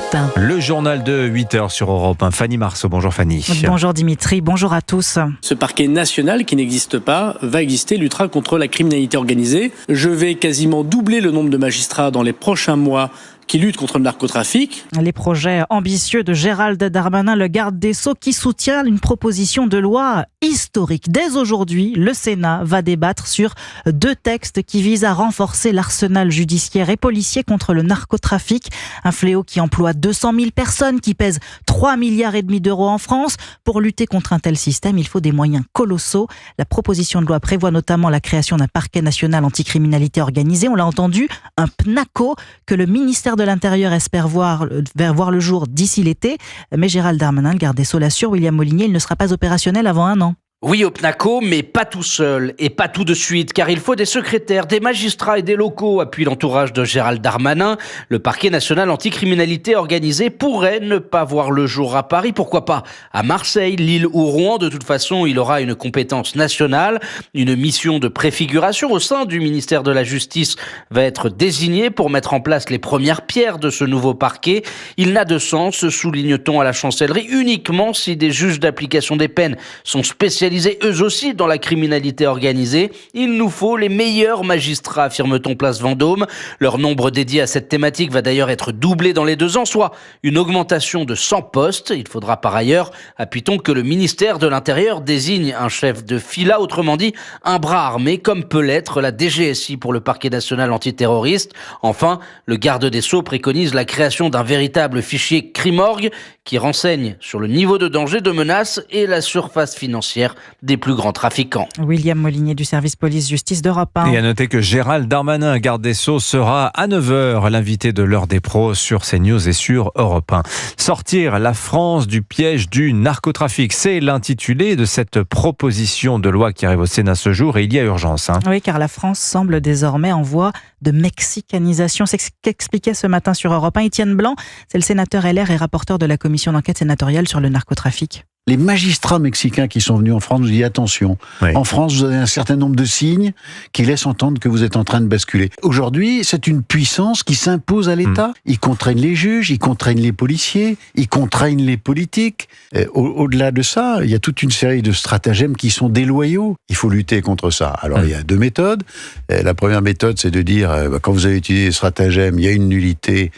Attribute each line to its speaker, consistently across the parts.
Speaker 1: matin.
Speaker 2: Le journal de 8h sur Europe 1. Fanny Marceau. Bonjour Fanny.
Speaker 1: Bonjour Dimitri, bonjour à tous.
Speaker 3: Ce parquet national qui n'existe pas va exister, luttera contre la criminalité organisée. Je vais quasiment doubler le nombre de magistrats dans les prochains mois qui luttent contre le narcotrafic.
Speaker 1: Les projets ambitieux de Gérald Darmanin, le garde des Sceaux, qui soutient une proposition de loi historique. Dès aujourd'hui, le Sénat va débattre sur 2 textes qui visent à renforcer l'arsenal judiciaire et policier contre le narcotrafic. Un fléau qui emploie 200 000 personnes, qui pèse 3,5 milliards d'euros en France. Pour lutter contre un tel système, il faut des moyens colossaux. La proposition de loi prévoit notamment la création d'un parquet national anticriminalité organisée. On l'a entendu, un PNACO que le ministère de l'Intérieur espère voir le jour d'ici l'été. Mais Gérald Darmanin, le garde des Sceaux, l'assure, William Molinier, il ne sera pas opérationnel avant 1 an.
Speaker 4: Oui au PNACO, mais pas tout seul et pas tout de suite, car il faut des secrétaires, des magistrats et des locaux, appuie l'entourage de Gérald Darmanin. Le parquet national anticriminalité organisée pourrait ne pas voir le jour à Paris, pourquoi pas à Marseille, Lille ou Rouen. De toute façon, il aura une compétence nationale. Une mission de préfiguration au sein du ministère de la Justice va être désignée pour mettre en place les premières pierres de ce nouveau parquet. Il n'a de sens, souligne-t-on à la chancellerie, uniquement si des juges d'application des peines sont spécialisés eux aussi dans la criminalité organisée. Il nous faut les meilleurs magistrats, affirme-t-on place Vendôme. Leur nombre dédié à cette thématique va d'ailleurs être doublé dans les 2 ans, soit une augmentation de 100 postes. Il faudra par ailleurs, appuie-t-on, que le ministère de l'Intérieur désigne un chef de fila, autrement dit un bras armé, comme peut l'être la DGSI pour le parquet national antiterroriste. Enfin, le garde des Sceaux préconise la création d'un véritable fichier Crimorgue qui renseigne sur le niveau de danger, de menace et la surface financière des plus grands trafiquants.
Speaker 1: William Molinier du service police-justice d'Europe 1.
Speaker 2: Et à noter que Gérald Darmanin, garde des Sceaux, sera à 9h l'invité de l'heure des pros sur CNews et sur Europe 1. Sortir la France du piège du narcotrafic, c'est l'intitulé de cette proposition de loi qui arrive au Sénat ce jour, et il y a urgence.
Speaker 1: Oui, car la France semble désormais en voie de mexicanisation. C'est ce qu'expliquait ce matin sur Europe 1 Étienne Blanc. C'est le sénateur LR et rapporteur de la commission d'enquête sénatoriale sur le narcotrafic.
Speaker 5: Les magistrats mexicains qui sont venus en France nous disent attention, oui. En France vous avez un certain nombre de signes qui laissent entendre que vous êtes en train de basculer. Aujourd'hui, c'est une puissance qui s'impose à l'État. Ils contraignent les juges, ils contraignent les policiers, ils contraignent les politiques. Au-delà de ça, il y a toute une série de stratagèmes qui sont déloyaux. Il faut lutter contre ça. Alors il y a 2 méthodes. La première méthode, c'est de dire quand vous avez utilisé des stratagèmes, il y a une nullité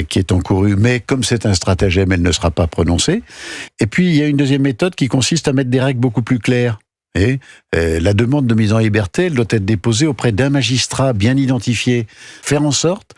Speaker 5: qui est encourue, mais comme c'est un stratagème, elle ne sera pas prononcée. Et puis il y a une deuxième méthode qui consiste à mettre des règles beaucoup plus claires. Et la demande de mise en liberté, elle doit être déposée auprès d'un magistrat bien identifié. Faire en sorte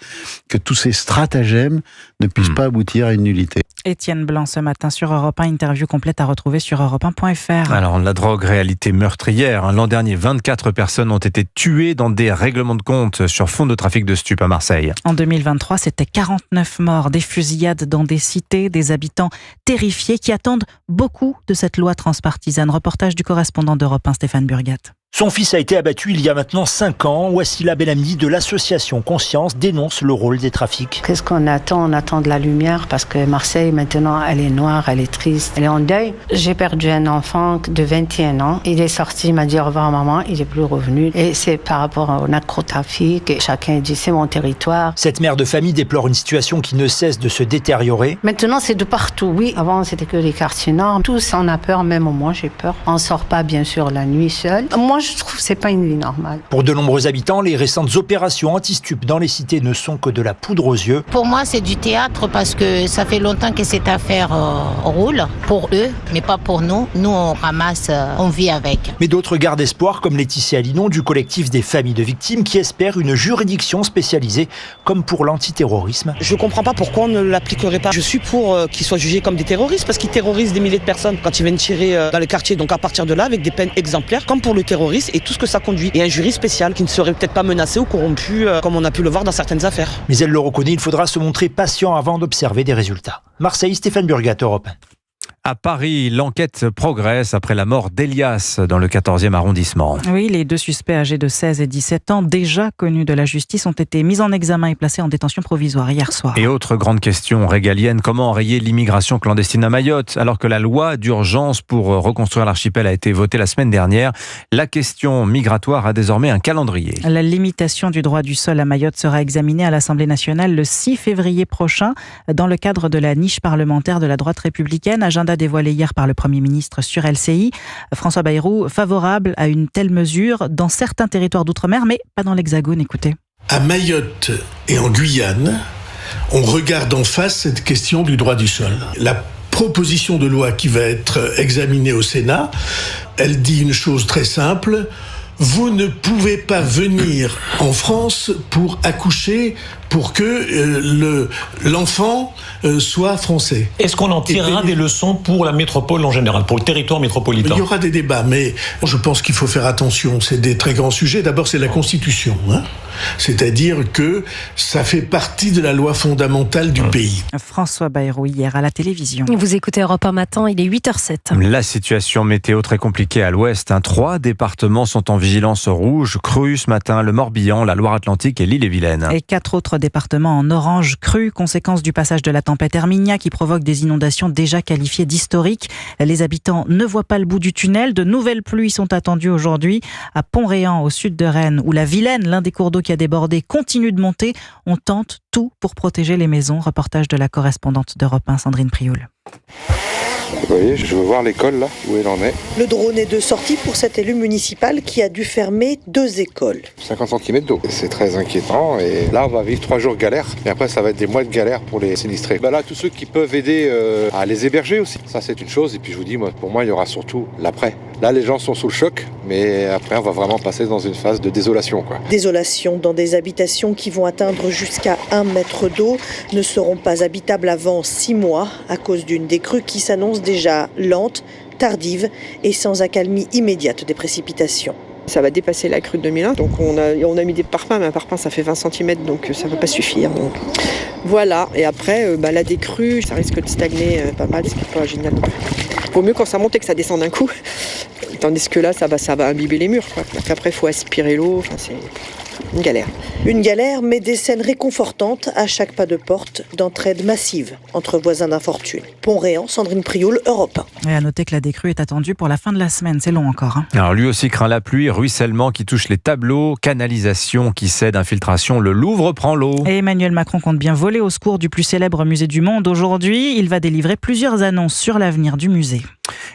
Speaker 5: que tous ces stratagèmes ne puissent pas aboutir à une nullité.
Speaker 1: Étienne Blanc ce matin sur Europe 1, interview complète à retrouver sur europe1.fr.
Speaker 2: Alors la drogue, réalité meurtrière. L'an dernier, 24 personnes ont été tuées dans des règlements de compte sur fond de trafic de stupes à Marseille.
Speaker 1: En 2023, c'était 49 morts, des fusillades dans des cités, des habitants terrifiés qui attendent beaucoup de cette loi transpartisane. Reportage du correspondant d'Europe 1, Stéphane Burgat.
Speaker 6: Son fils a été abattu il y a maintenant 5 ans. Wassila Benhamdi de l'association Conscience dénonce le rôle des trafics.
Speaker 7: Qu'est-ce qu'on attend ? On attend de la lumière parce que Marseille maintenant elle est noire, elle est triste, elle est en deuil. J'ai perdu un enfant de 21 ans. Il est sorti, il m'a dit au revoir maman, il n'est plus revenu. Et c'est par rapport au narcotrafic. Et chacun dit c'est mon territoire.
Speaker 6: Cette mère de famille déplore une situation qui ne cesse de se détériorer.
Speaker 7: Maintenant c'est de partout. Oui, avant c'était que les quartiers nord. Tous on a peur, même moi j'ai peur. On ne sort pas bien sûr la nuit seul. Moi je trouve que c'est pas une vie normale.
Speaker 6: Pour de nombreux habitants, les récentes opérations anti-stupes dans les cités ne sont que de la poudre aux yeux.
Speaker 8: Pour moi, c'est du théâtre parce que ça fait longtemps que cette affaire roule pour eux, mais pas pour nous. Nous, on ramasse, on vit avec.
Speaker 6: Mais d'autres gardent espoir, comme Laetitia Linon du collectif des familles de victimes, qui espèrent une juridiction spécialisée, comme pour l'antiterrorisme.
Speaker 9: Je comprends pas pourquoi on ne l'appliquerait pas. Je suis pour qu'ils soient jugés comme des terroristes parce qu'ils terrorisent des milliers de personnes quand ils viennent tirer dans les quartiers. Donc à partir de là, avec des peines exemplaires, comme pour le terrorisme, et tout ce que ça conduit. Et un jury spécial qui ne serait peut-être pas menacé ou corrompu comme on a pu le voir dans certaines affaires.
Speaker 6: Mais elle le reconnaît, il faudra se montrer patient avant d'observer des résultats. Marseille, Stéphane Burgat, Europe 1.
Speaker 2: À Paris, l'enquête progresse après la mort d'Elias dans le 14e arrondissement.
Speaker 1: Oui, les 2 suspects âgés de 16 et 17 ans, déjà connus de la justice, ont été mis en examen et placés en détention provisoire hier soir.
Speaker 2: Et autre grande question régalienne, comment enrayer l'immigration clandestine à Mayotte? Alors que la loi d'urgence pour reconstruire l'archipel a été votée la semaine dernière, la question migratoire a désormais un calendrier.
Speaker 1: La limitation du droit du sol à Mayotte sera examinée à l'Assemblée nationale le 6 février prochain dans le cadre de la niche parlementaire de la droite républicaine. Agenda dévoilé hier par le Premier ministre sur LCI. François Bayrou, favorable à une telle mesure dans certains territoires d'outre-mer, mais pas dans l'Hexagone. Écoutez.
Speaker 10: À Mayotte et en Guyane, on regarde en face cette question du droit du sol. La proposition de loi qui va être examinée au Sénat, elle dit une chose très simple. Vous ne pouvez pas venir en France pour accoucher, pour que l'enfant soit français.
Speaker 11: Est-ce qu'on en tirera des leçons pour la métropole en général, pour le territoire métropolitain?
Speaker 10: Il y aura des débats, mais je pense qu'il faut faire attention. C'est des très grands sujets. D'abord, c'est la Constitution. C'est-à-dire que ça fait partie de la loi fondamentale du pays.
Speaker 1: François Bayrou, hier à la télévision.
Speaker 12: Vous écoutez Europe 1 matin, il est 8h07.
Speaker 2: La situation météo très compliquée à l'ouest. 3 départements sont en vigilance rouge crue ce matin, le Morbihan, la Loire-Atlantique et l'Ille-et-Vilaine.
Speaker 1: Et 4 autres départements en orange crue, conséquence du passage de la tempête Herminia qui provoque des inondations déjà qualifiées d'historiques. Les habitants ne voient pas le bout du tunnel. De nouvelles pluies sont attendues aujourd'hui à Pont-Réan, au sud de Rennes, où la Vilaine, l'un des cours d'eau qui a débordé, continue de monter. On tente tout pour protéger les maisons. Reportage de la correspondante d'Europe 1, Sandrine Prioul.
Speaker 13: Vous voyez, je veux voir l'école là, où elle en est.
Speaker 14: Le drone est de sortie pour cet élu municipal qui a dû fermer 2 écoles.
Speaker 13: 50 cm d'eau, c'est très inquiétant et là on va vivre 3 jours de galère et après ça va être des mois de galère pour les sinistrés. Là tous ceux qui peuvent aider à les héberger aussi, ça c'est une chose et puis je vous dis, pour moi il y aura surtout l'après. Là les gens sont sous le choc mais après on va vraiment passer dans une phase de désolation.
Speaker 14: Désolation dans des habitations qui vont atteindre jusqu'à 1 mètre d'eau, ne seront pas habitables avant 6 mois à cause d'une décrue qui s'annonce déjà lente, tardive et sans accalmie immédiate des précipitations.
Speaker 15: Ça va dépasser la crue de 2001, donc on a mis des parpaings, mais un parpaing ça fait 20 cm, donc ça ne va pas suffire. Donc. Voilà, et après la décrue, ça risque de stagner pas mal, ce qui n'est pas génial. Vaut mieux quand ça monte et que ça descend d'un coup, tandis que là ça va imbiber les murs. Donc après il faut aspirer l'eau, c'est une galère.
Speaker 14: Une galère, mais des scènes réconfortantes à chaque pas de porte d'entraide massive entre voisins d'infortune. Pont-Réan, Sandrine Prioul, Europe 1.
Speaker 1: Et à noter que la décrue est attendue pour la fin de la semaine, c'est long encore.
Speaker 2: Alors lui aussi craint la pluie, ruissellement qui touche les tableaux, canalisation qui cède, infiltration, le Louvre prend l'eau.
Speaker 1: Et Emmanuel Macron compte bien voler au secours du plus célèbre musée du monde. Aujourd'hui, il va délivrer plusieurs annonces sur l'avenir du musée.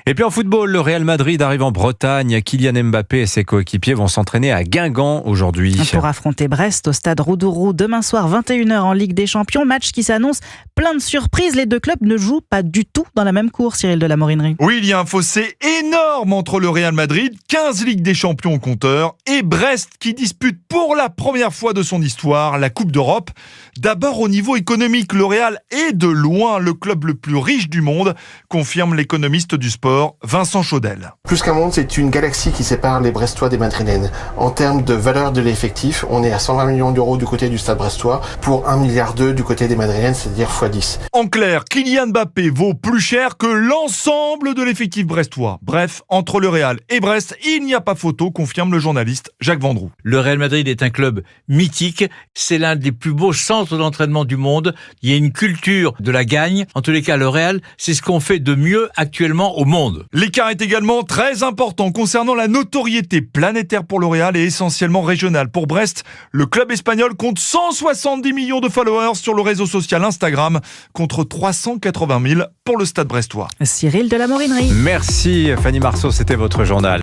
Speaker 2: Et puis en football, le Real Madrid arrive en Bretagne. Kylian Mbappé et ses coéquipiers vont s'entraîner à Guingamp aujourd'hui.
Speaker 1: Pour affronter Brest au stade Roudourou demain soir 21h en Ligue des Champions. Match qui s'annonce plein de surprises. Les 2 clubs ne jouent pas du tout dans la même cour, Cyril de la Morinerie.
Speaker 16: Oui, il y a un fossé énorme entre le Real Madrid, 15 Ligues des Champions au compteur, et Brest qui dispute pour la première fois de son histoire la Coupe d'Europe. D'abord au niveau économique, le Real est de loin le club le plus riche du monde, confirme l'économiste du sport Vincent Chaudel.
Speaker 17: Plus qu'un monde, c'est une galaxie qui sépare les Brestois des Madrilènes. En termes de valeur de l'effectif, on est à 120 millions d'euros du côté du stade brestois pour 1,2 milliard du côté des Madrilènes, c'est-à-dire x10.
Speaker 16: En clair, Kylian Mbappé vaut plus cher que l'ensemble de l'effectif brestois. Bref, entre le Real et Brest, il n'y a pas photo, confirme le journaliste Jacques Vendroux.
Speaker 18: Le Real Madrid est un club mythique, c'est l'un des plus beaux centres d'entraînement du monde. Il y a une culture de la gagne. En tous les cas, le Real, c'est ce qu'on fait de mieux actuellement au monde.
Speaker 16: L'écart est également très important concernant la notoriété planétaire pour le Real et essentiellement régionale. Pour Brest, le club espagnol compte 170 millions de followers sur le réseau social Instagram contre 380 000 pour le stade brestois.
Speaker 1: Cyril de la Morinerie.
Speaker 2: Merci Fanny Marceau, c'était votre journal.